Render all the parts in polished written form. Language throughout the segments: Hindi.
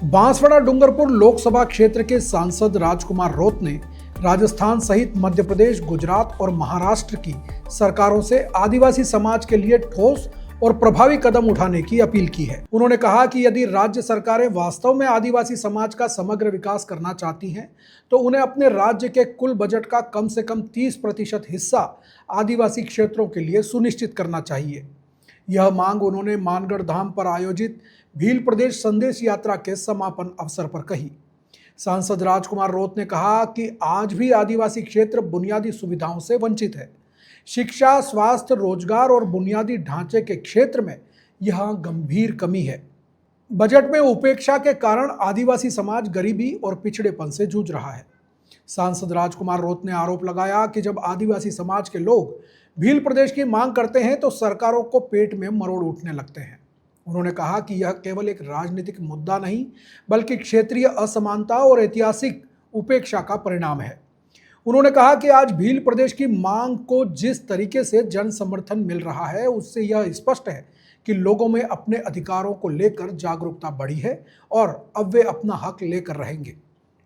बांसवाड़ा डूंगरपुर लोकसभा क्षेत्र के सांसद राजकुमार रोत ने राजस्थान सहित मध्य प्रदेश, गुजरात और महाराष्ट्र की सरकारों से आदिवासी समाज के लिए ठोस और प्रभावी कदम उठाने की अपील की है। उन्होंने कहा कि यदि राज्य सरकारें वास्तव में आदिवासी समाज का समग्र विकास करना चाहती हैं, तो उन्हें अपने राज्य के कुल बजट का कम से कम 30% हिस्सा आदिवासी क्षेत्रों के लिए सुनिश्चित करना चाहिए। यह मांग उन्होंने मानगढ़ धाम पर आयोजित भील प्रदेश संदेश यात्रा के समापन अवसर पर कही। सांसद राजकुमार रोत ने कहा कि आज भी आदिवासी क्षेत्र बुनियादी सुविधाओं से वंचित है। शिक्षा, स्वास्थ्य, रोजगार और बुनियादी ढांचे के क्षेत्र में यह गंभीर कमी है। बजट में उपेक्षा के कारण आदिवासी समाज गरीबी और पिछड़ेपन से जूझ रहा है। सांसद राजकुमार रोत ने आरोप लगाया कि जब आदिवासी समाज के लोग भील प्रदेश की मांग करते हैं तो सरकारों को पेट में मरोड़ उठने लगते हैं। उन्होंने कहा कि यह केवल एक राजनीतिक मुद्दा नहीं, बल्कि क्षेत्रीय असमानता और ऐतिहासिक उपेक्षा का परिणाम है। उन्होंने कहा कि आज भील प्रदेश की मांग को जिस तरीके से जन समर्थन मिल रहा है, उससे यह स्पष्ट है कि लोगों में अपने अधिकारों को लेकर जागरूकता बढ़ी है और अब वे अपना हक लेकर रहेंगे।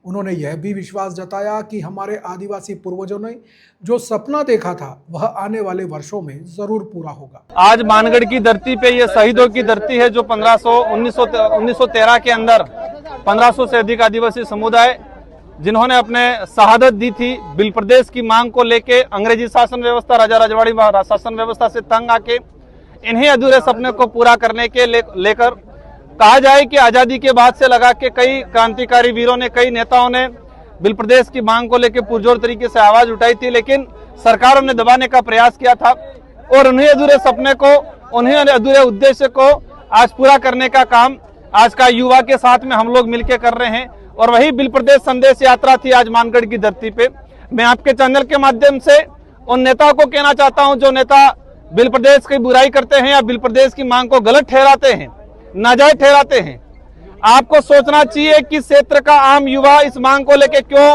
उन्होंने यह भी विश्वास जताया कि हमारे आदिवासी पूर्वजों ने जो सपना देखा था, वह आने वाले वर्षों में जरूर पूरा होगा। आज मानगढ़ की धरती पे ये शहीदों की धरती है, जो 1913 के अंदर 1500 से अधिक आदिवासी समुदाय जिन्होंने अपने शहादत दी थी भील प्रदेश की मांग को लेके, अंग्रेजी शासन व्यवस्था, राजा रजवाड़ी शासन व्यवस्था से तंग आके इन्हीं अधूरे सपने को पूरा करने के लेकर कहा जाए कि आजादी के बाद से लगा के कई क्रांतिकारी वीरों ने, कई नेताओं ने भील प्रदेश की मांग को लेकर पुरजोर तरीके से आवाज उठाई थी, लेकिन सरकारों ने दबाने का प्रयास किया था और उन्हीं अधूरे सपने को, उन्हीं अधूरे उद्देश्य को आज पूरा करने का काम आज का युवा के साथ में हम लोग मिलकर कर रहे हैं। और वही भील प्रदेश संदेश यात्रा थी आज मानगढ़ की धरती पे। मैं आपके चैनल के माध्यम से उन नेताओं को कहना चाहता हूं जो नेता भील प्रदेश की बुराई करते हैं या भील प्रदेश की मांग को गलत ठहराते हैं, नाजायज ठहराते हैं, आपको सोचना चाहिए कि क्षेत्र का आम युवा इस मांग को लेके क्यों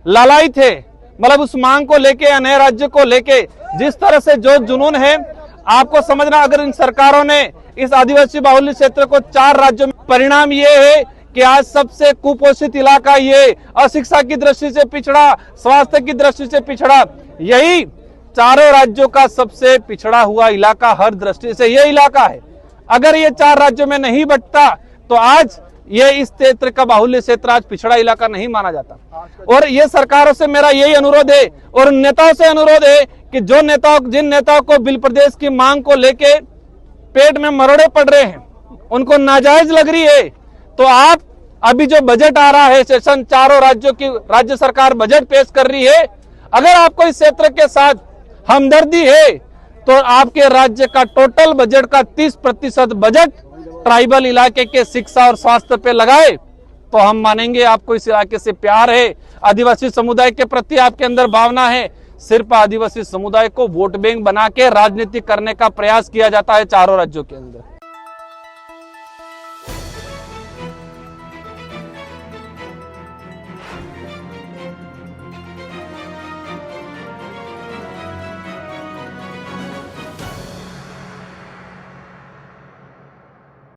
लालायित है। मतलब उस मांग को लेके, नए राज्य को लेके जिस तरह से जो जुनून है, आपको समझना, अगर इन सरकारों ने इस आदिवासी बाहुल्य क्षेत्र को 4 राज्यों में, परिणाम ये है कि आज सबसे कुपोषित इलाका ये, अशिक्षा की दृष्टि से पिछड़ा, स्वास्थ्य की दृष्टि से पिछड़ा, यही चारों राज्यों का सबसे पिछड़ा हुआ इलाका हर दृष्टि से ये इलाका है। अगर ये 4 राज्यों में नहीं बंटता तो आज ये इस क्षेत्र का बाहुल्य क्षेत्र आज पिछड़ा इलाका नहीं माना जाता। और ये सरकारों से मेरा यही अनुरोध है और नेताओं से अनुरोध है कि जिन नेताओं को भील प्रदेश की मांग को लेके पेट में मरोड़े पड़ रहे हैं, उनको नाजायज लग रही है, तो आप अभी जो बजट आ रहा है सेशन, चारों राज्यों की राज्य सरकार बजट पेश कर रही है, अगर आपको इस क्षेत्र के साथ हमदर्दी है तो आपके राज्य का टोटल बजट का 30% बजट ट्राइबल इलाके के शिक्षा और स्वास्थ्य पे लगाए तो हम मानेंगे आपको इस इलाके से प्यार है, आदिवासी समुदाय के प्रति आपके अंदर भावना है। सिर्फ आदिवासी समुदाय को वोट बैंक बना के राजनीति करने का प्रयास किया जाता है चारों राज्यों के अंदर।